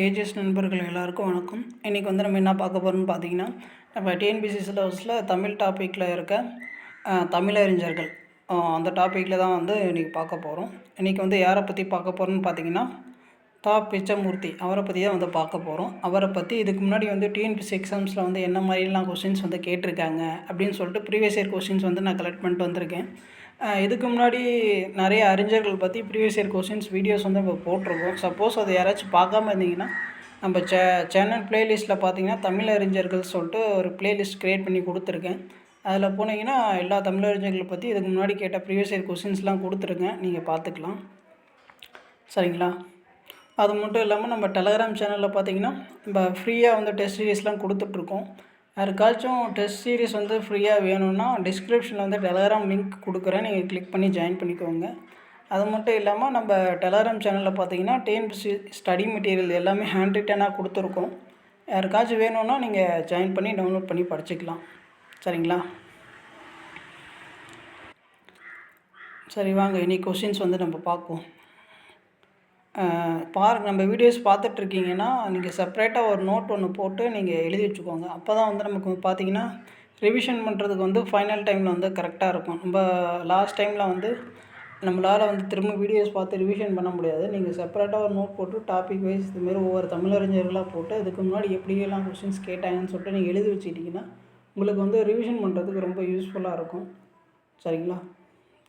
Ages நண்பர்கள் எல்லாருக்கும் வணக்கம். இன்றைக்கி வந்து நம்ம என்ன பார்க்க போகிறோம்னு பார்த்தீங்கன்னா, நம்ம டிஎன்பிஎஸ்சி சிலபஸில் தமிழ் டாப்பிக்கில் இருக்க தமிழறிஞர்கள் அந்த டாப்பிக்கில் தான் வந்து இன்றைக்கி பார்க்க போகிறோம். இன்றைக்கி வந்து யாரை பற்றி பார்க்க போகிறோம்னு பார்த்தீங்கன்னா, பிச்சமூர்த்தி அவரை பற்றி தான் வந்து பார்க்க போகிறோம். அவரை பற்றி இதுக்கு முன்னாடி வந்து டிஎன்பிஎஸ்சி எக்ஸாம்ஸில் வந்து என்ன மாதிரிலாம் கொஷின்ஸ் வந்து கேட்டிருக்காங்க அப்படின்னு சொல்லிட்டு ப்ரீவியஸ் இயர் கொஷின்ஸ் வந்து நான் கலெக்ட் பண்ணிட்டு வந்திருக்கேன். இதுக்கு முன்னாடி நிறைய அறிஞர்கள் பற்றி ப்ரீவியஸ் இயர் கொஷின்ஸ் வீடியோஸ் வந்து நம்ம போட்டிருக்கோம். சப்போஸ் அது யாராச்சும் பார்க்காம இருந்தீங்கன்னா நம்ம சேனல் ப்ளேலிஸ்ட்டில் பார்த்தீங்கன்னா தமிழ் அறிஞர்கள் சொல்லிட்டு ஒரு ப்ளேலிஸ்ட் க்ரியேட் பண்ணி கொடுத்துருக்கேன். அதில் போனீங்கன்னா எல்லா தமிழறிஞர்களை பற்றி இதுக்கு முன்னாடி கேட்ட ப்ரீவியஸ் இயர் கொஷின்ஸ்லாம் கொடுத்துருக்கேன், நீங்கள் பார்த்துக்கலாம். சரிங்களா? அது மட்டும் இல்லாமல் நம்ம டெலகிராம் சேனலில் பார்த்தீங்கன்னா நம்ம ஃப்ரீயாக வந்து டெஸ்ட் சீரிஸ்லாம் கொடுத்துட்ருக்கோம். யாருக்காச்சும் டெஸ்ட் சீரிஸ் வந்து ஃப்ரீயாக வேணும்னா டிஸ்கிரிப்ஷனில் வந்து டெலகிராம் லிங்க் கொடுக்குறேன், நீங்கள் கிளிக் பண்ணி ஜாயின் பண்ணிக்கோங்க. அது மட்டும் இல்லாமல் நம்ம டெலகிராம் சேனலில் பார்த்தீங்கன்னா டிஎன்பிஎஸ்சி ஸ்டடி மெட்டீரியல் எல்லாமே ஹேண்ட் ரிட்டனாக கொடுத்துருக்கோம். யாருக்காச்சும் வேணும்னா நீங்கள் ஜாயின் பண்ணி டவுன்லோட் பண்ணி படிச்சுக்கலாம். சரிங்களா? சரி, வாங்க இன்றைக்கி கொஷின்ஸ் வந்து நம்ம பார்ப்போம். நம்ம வீடியோஸ் பார்த்துட்ருக்கீங்கன்னா நீங்கள் செப்பரேட்டாக ஒரு நோட் ஒன்று போட்டு நீங்கள் எழுதி வச்சுக்கோங்க. அப்போ தான் வந்து நமக்கு பார்த்தீங்கன்னா ரிவிஷன் பண்ணுறதுக்கு வந்து ஃபைனல் டைமில் வந்து கரெக்டாக இருக்கும். நம்ம லாஸ்ட் டைமில் வந்து நம்மளால் வந்து திரும்ப வீடியோஸ் பார்த்து ரிவிஷன் பண்ண முடியாது. நீங்கள் செப்பரேட்டாக ஒரு நோட் போட்டு டாபிக் வைஸ் இதுமாரி ஒவ்வொரு தமிழறிஞர்களாக போட்டு இதுக்கு முன்னாடி எப்படியெல்லாம் கொஷின்ஸ் கேட்டாங்கன்னு சொல்லிட்டு நீங்கள் எழுதி வச்சுக்கிட்டிங்கன்னா உங்களுக்கு வந்து ரிவிஷன் பண்ணுறதுக்கு ரொம்ப யூஸ்ஃபுல்லாக இருக்கும். சரிங்களா?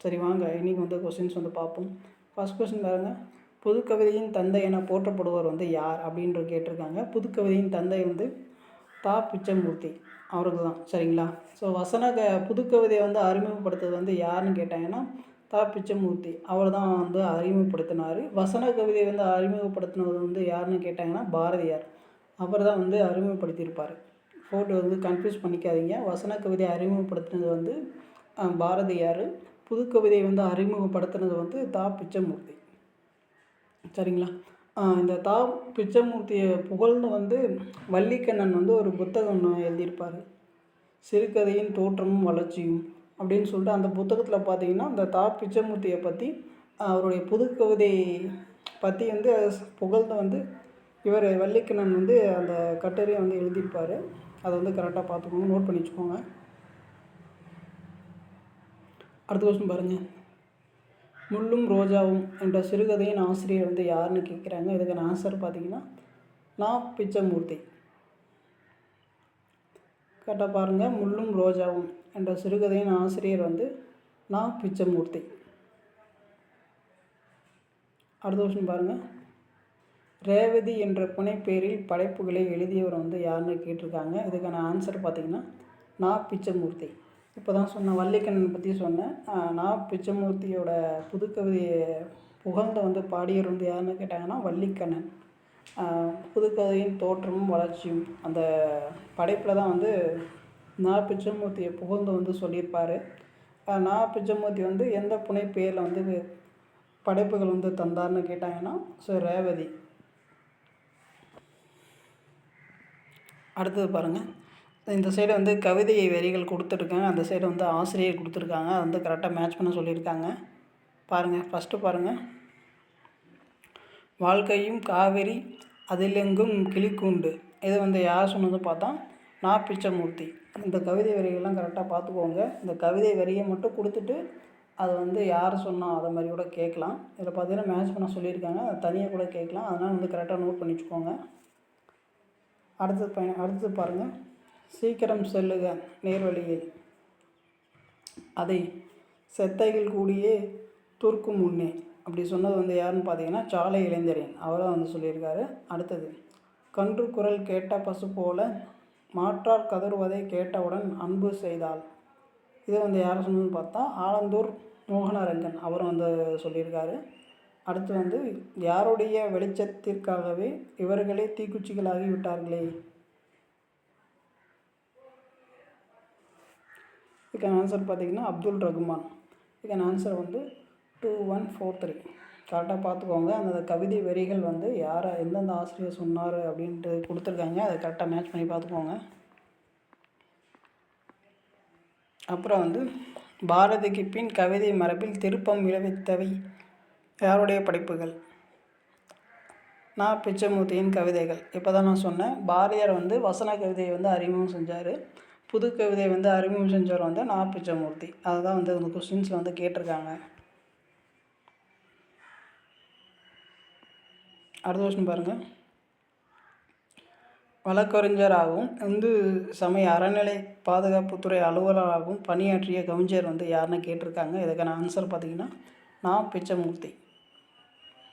சரி, வாங்க இன்றைக்கி வந்து கொஷின்ஸ் வந்து பார்ப்போம். ஃபஸ்ட் கொஷின் பாருங்கள். புதுக்கவிதையின் தந்தை என போற்றப்படுவர் வந்து யார் அப்படின்ற கேட்டிருக்காங்க. புதுக்கவிதையின் தந்தை வந்து பிச்சமூர்த்தி அவருக்கு தான். சரிங்களா? ஸோ புதுக்கவிதையை வந்து அறிமுகப்படுத்துறது வந்து யாருன்னு கேட்டாங்கன்னா பிச்சமூர்த்தி அவர் தான் வந்து அறிமுகப்படுத்தினார். வசன கவிதையை வந்து அறிமுகப்படுத்தினது வந்து யாருன்னு கேட்டாங்கன்னா பாரதியார். அவர் தான் வந்து அறிமுகப்படுத்தியிருப்பார். ஃபோட்டோ வந்து கன்ஃபியூஸ் பண்ணிக்காதீங்க. வசன கவிதையை அறிமுகப்படுத்தினது வந்து பாரதியார். புதுக்கவிதையை வந்து அறிமுகப்படுத்தினது வந்து பிச்சமூர்த்தி. சரிங்களா? இந்த பிச்சமூர்த்தியை புகழ்ந்து வந்து வள்ளிக்கண்ணன் வந்து ஒரு புத்தகம் ஒன்று எழுதியிருப்பார், சிறுகதையின் தோற்றமும் வளர்ச்சியும் அப்படின்னு சொல்லிட்டு. அந்த புத்தகத்தில் பார்த்தீங்கன்னா இந்த பிச்சமூர்த்தியை பற்றி அவருடைய புதுக்கவிதை பற்றி வந்து புகழ்ந்து வந்து இவர் வள்ளிக்கண்ணன் வந்து அந்த கட்டுரையை வந்து எழுதியிருப்பார். அதை வந்து கரெக்டாக பார்த்துக்கோங்க, நோட் பண்ணி வச்சுக்கோங்க. அடுத்த கொஸ்டின் பாருங்கள். முள்ளும் ரோஜாவும் என்ற சிறுகதையின் ஆசிரியர் வந்து யாருன்னு கேட்குறாங்க. இதுக்கான ஆன்சர் பார்த்தீங்கன்னா பிச்சமூர்த்தி. கரெக்டாக பாருங்கள். முள்ளும் ரோஜாவும் என்ற சிறுகதையின் ஆசிரியர் வந்து பிச்சமூர்த்தி. அடுத்த கொஸ்டின் பாருங்கள். ரேவதி என்ற புனைப்பெயரில் படைப்புகளை எழுதியவர் வந்து யாருன்னு கேட்டிருக்காங்க. இதுக்கான ஆன்சர் பார்த்தீங்கன்னா பிச்சமூர்த்தி. இப்போ தான் சொன்னேன், வள்ளிக்கண்ணன் பற்றி சொன்னேன். பிச்சமூர்த்தியோட புதுக்கவிதையை புகழ்ந்து வந்து பாடியவர் வந்து யாருன்னு கேட்டாங்கன்னா வள்ளிக்கண்ணன். புதுக்கவிதையின் தோற்றமும் வளர்ச்சியும் அந்த படைப்பில் தான் வந்து பிச்சமூர்த்தியை புகழ்ந்து வந்து சொல்லியிருப்பார். பிச்சமூர்த்தி வந்து எந்த புனைப்பெயரில் வந்து படைப்புகள் வந்து தந்தார்னு கேட்டாங்கன்னா ரேவதி. அடுத்தது பாருங்கள். இந்த சைடு வந்து கவிதை வரிகள் கொடுத்துருக்காங்க, அந்த சைடு வந்து ஆசிரியர் கொடுத்துருக்காங்க. அதை வந்து கரெக்டாக மேட்ச் பண்ண சொல்லியிருக்காங்க. பாருங்கள், ஃபஸ்ட்டு பாருங்கள். வாழ்க்கையும் காவேரி அதிலெங்கும் கிளிக்கூண்டு, இது வந்து யார் சொன்னது பார்த்தா பிச்சமூர்த்தி. இந்த கவிதை வரிகள்லாம் கரெக்டாக பார்த்துக்கோங்க. இந்த கவிதை வரியை மட்டும் கொடுத்துட்டு அதை வந்து யார் சொன்னால் அதை மாதிரி கூட கேட்கலாம். இதில் பார்த்தீங்கன்னா மேட்ச் பண்ண சொல்லியிருக்காங்க, அதை தனியாக கூட கேட்கலாம். அதனால் வந்து கரெக்டாக நோட் பண்ணி வச்சுக்கோங்க. அடுத்தது பாருங்கள். சீக்கிரம் செல்லுக நேர்வழியில், அதை செத்தைகள் கூடியே தூர்க்கும் முன்னே அப்படி சொன்னது வந்து யாருன்னு பார்த்தீங்கன்னா சாலை இளைஞரின். அவராக வந்து சொல்லியிருக்காரு. அடுத்தது, கன்று குரல் கேட்ட பசு போல மாற்றார் கதறுவதை கேட்டவுடன் அன்பு செய்தால், இதை வந்து யார் சொன்னதுன்னு பார்த்தா ஆலந்தூர் மோகனரங்கன். அவரும் வந்து சொல்லியிருக்காரு. அடுத்து வந்து, யாருடைய வெளிச்சத்திற்காகவே இவர்களே தீக்குச்சிகளாகி விட்டார்களே, இதுக்கான ஆன்சர் பார்த்திங்கன்னா அப்துல் ரகுமான். இதுக்கான ஆன்சர் வந்து 2143. கரெக்டாக பார்த்துக்கோங்க. அந்த கவிதை வரிகள் வந்து எந்தெந்த ஆசிரியர் சொன்னார் அப்படின்ட்டு கொடுத்துருக்காங்க, அதை கரெக்டாக மேட்ச் பண்ணி பார்த்துக்கோங்க. அப்புறம் வந்து பாரதிக்கு பின் கவிதை மரபில் திருப்பம் விளைவித்தவை யாருடைய படைப்புகள். நான் பிச்சைமூர்த்தியின் கவிதைகள். இப்போ தான் நான் சொன்னேன். பாரதியார் வந்து வசன கவிதையை வந்து அறிமுகம் செஞ்சார். புது கவிதையை வந்து அறிமுகம் செஞ்சவர் வந்து நான் பிச்சைமூர்த்தி. அதுதான் வந்து இந்த கொஸ்டின்ஸில் வந்து கேட்டிருக்காங்க. அடுத்த கொஸ்டின் பாருங்கள். வழக்கறிஞராகவும் இந்து சமய அறநிலை பாதுகாப்புத்துறை அலுவலராகவும் பணியாற்றிய கவிஞர் வந்து யாருன்னு கேட்டிருக்காங்க. இதுக்கான ஆன்சர் பார்த்திங்கன்னா நான் பிச்சைமூர்த்தி.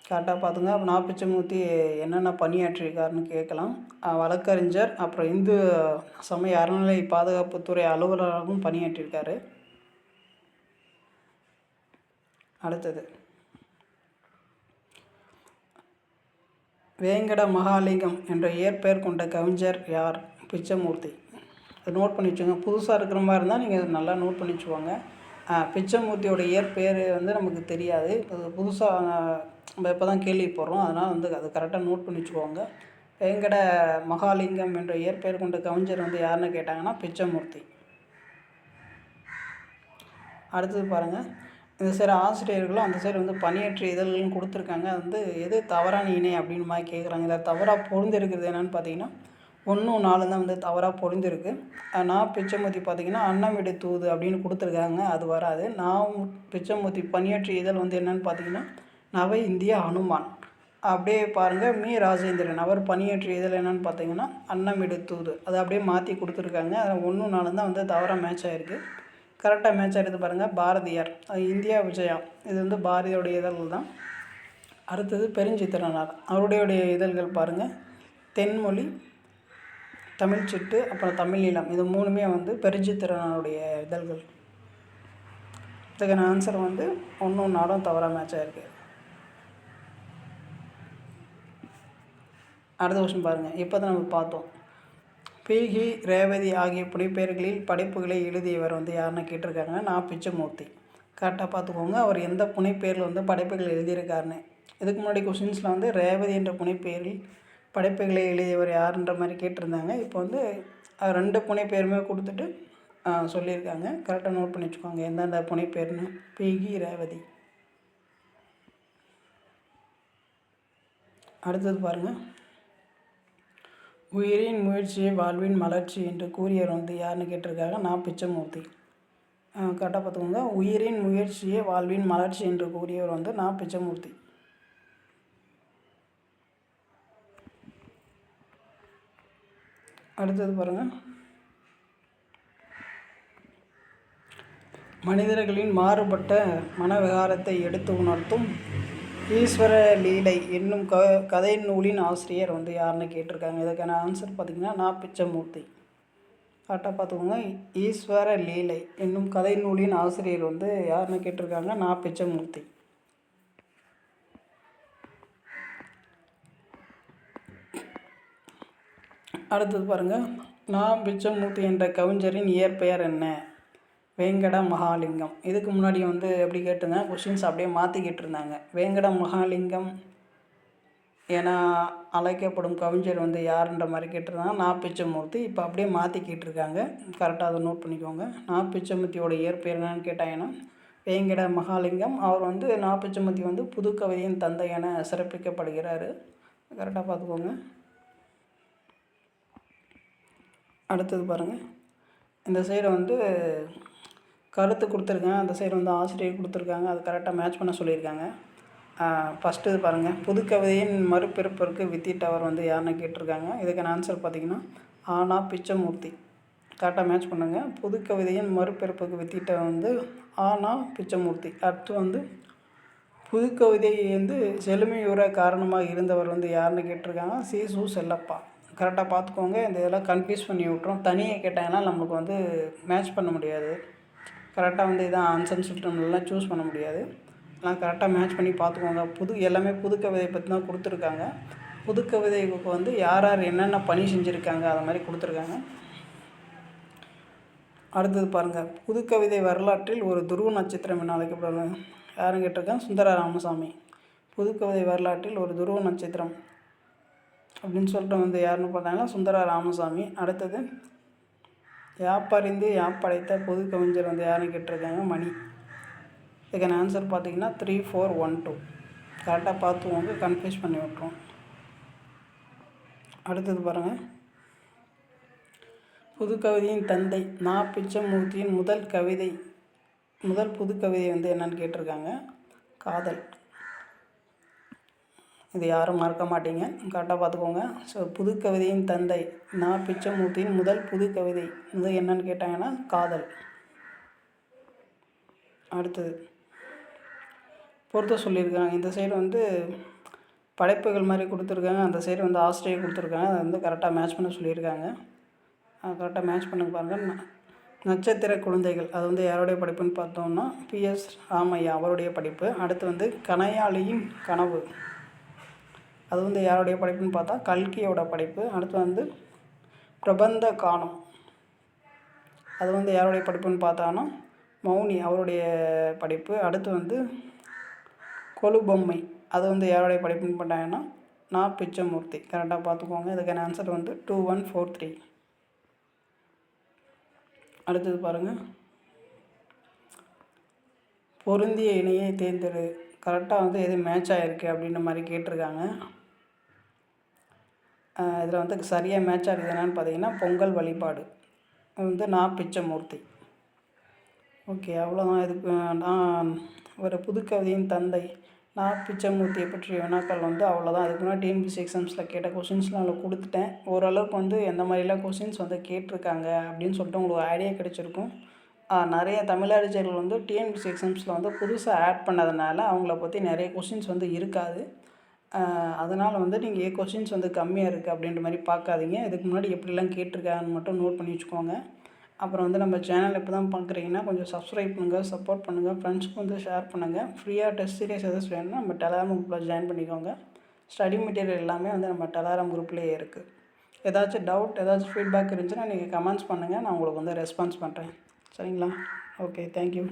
கரெக்டாக பார்த்துங்க. அப்போ நான் பிச்சைமூர்த்தி என்னென்ன பணியாற்றியிருக்காருன்னு கேட்கலாம். வழக்கறிஞர், அப்புறம் இந்து சமய அறநிலை பாதுகாப்புத்துறை அலுவலராகவும் பணியாற்றியிருக்காரு. அடுத்தது வேங்கட மகாலிங்கம் என்ற இயற்பெயர் கொண்ட கவிஞர் யார்? பிச்சைமூர்த்தி. அது நோட் பண்ணி வச்சுக்கோங்க. புதுசாக இருக்கிற மாதிரி இருந்தால் நீங்கள் நல்லா நோட் பண்ணி வச்சுக்கோங்க. பிச்சைமூர்த்தியோட இயற்பெயர் வந்து நமக்கு தெரியாது. புதுசாக நம்ம இப்போ தான் கேள்விப்படுறோம். அதனால் வந்து அது கரெக்டாக நோட் பண்ணி வச்சுக்கோங்க. வேங்கட மகாலிங்கம் என்ற இயற்பெயர் கொண்ட கவிஞர் வந்து யாருன்னு கேட்டாங்கன்னா பிச்சைமூர்த்தி. அடுத்தது பாருங்கள். இந்த சைடு ஆசிரியர்களும் அந்த சைடு வந்து பணியாற்றிய இதழ்களும் கொடுத்துருக்காங்க. அது வந்து எது தவறான இணை அப்படின்னு மாதிரி கேட்குறாங்க. இதில் தவறாக பொருந்திருக்கிறது என்னென்னு பார்த்தீங்கன்னா 1, 4 தான் வந்து தவறாக பொருந்திருக்கு. நான் பிச்சைமூர்த்தி பார்த்திங்கன்னா அன்னமிடு தூது அப்படின்னு கொடுத்துருக்காங்க. அது வராது. நான் பிச்சைமூர்த்தி பணியாற்றிய இதழ் வந்து என்னென்னு பார்த்தீங்கன்னா நவ இந்திய அனுமான். அப்படியே பாருங்கள். ராஜேந்திரன் அவர் பணியாற்றிய இதழ் என்னென்னு பார்த்தீங்கன்னா அன்னமிடு தூது. அதை அப்படியே மாற்றி கொடுத்துருக்காங்க. அதில் 1, 4 தான் வந்து தவறாக மேட்ச் ஆகிருக்கு. கரெக்டாக மேட்ச் ஆகிடுது பாருங்கள். பாரதியார், இந்தியா விஜயம், இது வந்து பாரதியோடைய இதழ்கள் தான். அடுத்தது பெருஞ்சித்திரனார், அவருடைய இதழ்கள் பாருங்கள். தென்மொழி, தமிழ்ச்சிட்டு, அப்புறம் தமிழீழம், இது 3மே வந்து பெருஞ்சித்திரனாருடைய இதழ்கள். இதுக்கான ஆன்சர் வந்து 1, 4 தவறாக மேட்ச் ஆகிருக்கு. அடுத்த கொஸ்டின் பாருங்கள். இப்போ தான் நம்ம பார்த்தோம். பிகி, ரேவதி ஆகிய புனைப்பெயர்களில் படைப்புகளை எழுதியவர் வந்து யாருன்னு கேட்டிருக்காங்க. நான் பிச்சைமூர்த்தி. கரெக்டாக பார்த்துக்கோங்க. அவர் எந்த புனைப்பெயரில் வந்து படைப்புகள் எழுதியிருக்காருன்னு. இதுக்கு முன்னாடி கொஸ்டின்ஸில் வந்து ரேவதி என்ற புனைப்பெயரில் படைப்புகளை எழுதியவர் யாருன்ற மாதிரி கேட்டிருந்தாங்க. இப்போ வந்து 2 புனைப்பெயருமே கொடுத்துட்டு சொல்லியிருக்காங்க. கரெக்டாக நோட் பண்ணி வச்சுக்கோங்க எந்தெந்த புனைப்பெயர்னு. பிகி, ரேவதி. அடுத்தது பாருங்கள். உயிரின் முயற்சியே வாழ்வின் மலர்ச்சி என்று கூறியவர் வந்து யாருன்னு கேட்டிருக்காங்க. நான் பிச்சைமூர்த்தி. கரெக்டாக பார்த்துக்கோங்க. உயிரின் முயற்சியே வாழ்வின் மலர்ச்சி என்று கூறியவர் வந்து நான் பிச்சைமூர்த்தி. அடுத்தது பாருங்கள். மனிதர்களின் மாறுபட்ட மனவிகாரத்தை எடுத்து உணர்த்தும் ஈஸ்வர லீலை என்னும் கதை நூலின் ஆசிரியர் வந்து யாருன்னு கேட்டிருக்காங்க. இதுக்கான ஆன்சர் பார்த்திங்கன்னா நான் பிச்சைமூர்த்தி. கரெக்டாக பார்த்துக்கோங்க. ஈஸ்வர லீலை என்னும் கதை நூலின் ஆசிரியர் வந்து யாருன்னு கேட்டிருக்காங்க. நான் பிச்சைமூர்த்தி. அடுத்தது பாருங்கள். நான் பிச்சைமூர்த்தி என்ற கவிஞரின் இயற்பெயர் என்ன? வேங்கட மகாலிங்கம். இதுக்கு முன்னாடி வந்து எப்படி கேட்டிருந்தாங்க, கொஸ்டின்ஸ் அப்படியே மாற்றி கேட்டிருந்தாங்க. வேங்கட மகாலிங்கம் என அழைக்கப்படும் கவிஞர் வந்து யாருன்ற மாதிரி கேட்டிருந்தாங்க. நான் பிச்சைமூர்த்தி. இப்போ அப்படியே மாற்றி கேட்டிருக்காங்க. கரெக்டாக அதை நோட் பண்ணிக்கோங்க. நான் பிச்சைமூர்த்தியோட இயற்பெயர் என்னன்னு கேட்டாங்கன்னா வேங்கட மகாலிங்கம். அவர் வந்து நான் பிச்சைமூர்த்தி வந்து புது கவிதையின் தந்தை என சிறப்பிக்கப்படுகிறார். கரெக்டாக பார்த்துக்கோங்க. அடுத்தது பாருங்கள். இந்த சைடு வந்து கருத்து கொடுத்துருக்கேன். அந்த சைடு வந்து ஆசிரியர் கொடுத்துருக்காங்க. அது கரெக்டாக மேட்ச் பண்ண சொல்லியிருக்காங்க. ஃபஸ்ட்டு இது பாருங்கள். புதுக்கவிதையின் மறுபிறப்பிற்கு வித்திட்டவர் வந்து யாருன்னு கேட்டிருக்காங்க. இதுக்கான ஆன்சர் பார்த்திங்கன்னா ஆனா பிச்சைமூர்த்தி. கரெக்டாக மேட்ச் பண்ணுங்கள். புதுக்கவிதையின் மறுபிறப்புக்கு வித்திட்டவர் வந்து ஆனா பிச்சைமூர்த்தி. அடுத்து வந்து புதுக்கவிதை வந்து செழுமையுற காரணமாக இருந்தவர் வந்து யாருன்னு கேட்டிருக்காங்க. சு செல்லப்பா. கரெக்டாக பார்த்துக்கோங்க. இந்த இதெல்லாம் கன்ஃபியூஸ் பண்ணி விட்ரும். தனியாக கேட்டாங்கன்னா நமக்கு வந்து மேட்ச் பண்ண முடியாது. கரெக்டாக வந்து இதான் ஆன்சர்னு சொல்லிட்டு நம்மளால சூஸ் பண்ண முடியாது. ஆனால் கரெக்டாக மேட்ச் பண்ணி பார்த்துக்கோங்க. எல்லாமே புதுக்கவிதை பற்றி தான் கொடுத்துருக்காங்க. புதுக்கவிதைக்கு வந்து யார் யார் என்னென்ன பணி செஞ்சுருக்காங்க அதை மாதிரி கொடுத்துருக்காங்க. அடுத்தது பாருங்கள். புதுக்கவிதை வரலாற்றில் ஒரு துருவ நட்சத்திரம் என அழைக்கப்படுறாங்க. யாரும் கேட்டிருக்காங்க. சுந்தர ராமசாமி. புதுக்கவிதை வரலாற்றில் ஒரு துருவ நட்சத்திரம் அப்படின்னு சொல்லிட்டு வந்து யாருன்னு பார்த்தாங்கன்னா சுந்தர ராமசாமி. அடுத்தது யாப்பறிந்து யாப்படைத்த பொது கவிஞர் வந்து யாருன்னு கேட்டிருக்காங்க. மணி. இதுக்கான ஆன்சர் பார்த்திங்கன்னா 3, 4, 1, 2. கரெக்டாக பார்த்துக்கோங்க. கன்ஃபியூஸ் பண்ணி விட்ருவோம். அடுத்தது பாருங்கள், புதுக்கவிதையின் தந்தை நா. பிச்சமூர்த்தியின் முதல் புதுக்கவிதை வந்து என்னன்னு கேட்டிருக்காங்க. காதல். இது யாரும் மறக்க மாட்டீங்க, கரெக்டாக பார்த்துக்கோங்க. ஸோ புதுக்கவிதையின் தந்தை நா. பிச்சமூர்த்தியின் முதல் புதுக்கவிதை வந்து என்னன்னு கேட்டாங்கன்னா காதல். அடுத்தது பொறுத்த சொல்லியிருக்காங்க. இந்த சைடு வந்து படைப்புகள் மாதிரி கொடுத்துருக்காங்க, அந்த சைடு வந்து ஆசிரியர் கொடுத்துருக்காங்க. அதை வந்து கரெக்டாக மேட்ச் பண்ண சொல்லியிருக்காங்க. கரெக்டாக மேட்ச் பண்ண பாருங்கள். நட்சத்திர குழந்தைகள் அது வந்து யாருடைய படிப்புன்னு பார்த்தோம்னா PS ராமையா அவருடைய படிப்பு. அடுத்து வந்து கணையாளியின் கனவு அது வந்து யாருடைய படிப்புன்னு பார்த்தா கல்கியோட படிப்பு. அடுத்து வந்து பிரபந்த கானம் அது வந்து யாருடைய படிப்புன்னு பார்த்தான்னா மௌனி அவருடைய படிப்பு. அடுத்து வந்து கொலுபொம்மை அது வந்து யாருடைய படிப்புன்னு பார்த்தாங்கன்னா நா. பிச்சமூர்த்தி. கரெக்டாக பார்த்துக்கோங்க. இதுக்கான ஆன்சர் வந்து 2143. அடுத்தது பாருங்கள், பொருந்திய இணையை தேர்ந்தெடு. கரெக்டாக வந்து எது மேட்ச் ஆகிருக்கு அப்படின்ற மாதிரி கேட்டிருக்காங்க. இதில் வந்து சரியாக மேட்ச் ஆகுது என்னென்னு பார்த்தீங்கன்னா பொங்கல் வழிபாடு அது வந்து நா. பிச்சமூர்த்தி. ஓகே, அவ்வளோதான். இதுக்கு நான் ஒரு புதுக்கவிதையின் தந்தை நா. பிச்சமூர்த்தியை பற்றிய வினாக்கள் வந்து அவ்வளோதான். அதுக்கு முன்னாடி TNPSC எக்ஸாம்ஸில் கேட்ட கொஷின்ஸ்லாம் அதில் கொடுத்துட்டேன். ஓரளவுக்கு வந்து எந்த மாதிரிலாம் கொஷின்ஸ் வந்து கேட்டிருக்காங்க அப்படின்னு சொல்லிட்டு உங்களுக்கு ஐடியா கிடைச்சிருக்கும். நிறைய தமிழறிஞர்கள் வந்து TNPSC எக்ஸாம்ஸில் வந்து புதுசாக ஆட் பண்ணதுனால அவங்கள பற்றி நிறைய கொஷின்ஸ் வந்து இருக்காது. அதனால் வந்து நீங்கள் கொஷின்ஸ் வந்து கம்மியாக இருக்குது அப்படின்ற மாதிரி பார்க்காதீங்க. இதுக்கு முன்னாடி எப்படிலாம் கேட்டிருக்காங்கன்னு மட்டும் நோட் பண்ணி வச்சுக்கோங்க. அப்புறம் வந்து நம்ம சேனல் இப்போ தான் பார்க்குறீங்கன்னா கொஞ்சம் சப்ஸ்கிரைப் பண்ணுங்கள், சப்போர்ட் பண்ணுங்கள், ஃப்ரெண்ட்ஸ்க்கு வந்து ஷேர் பண்ணுங்கள். ஃப்ரீயாக டெஸ்ட் சீரிஸ் எதாச்சும் வேணும்னா நம்ம டெலகிராம் குரூப்பில் ஜாயின் பண்ணிக்கோங்க. ஸ்டடி மெட்டீரியல் எல்லாமே வந்து நம்ம டெலகிராம் குரூப்லேயே இருக்குது. ஏதாச்சும் டவுட் ஏதாச்சும் ஃபீட்பேக் இருந்துச்சுன்னா நீங்கள் கமெண்ட்ஸ் பண்ணுங்கள், நான் உங்களுக்கு வந்து ரெஸ்பான்ஸ் பண்ணுறேன். சரிங்களா? Okay, thank you.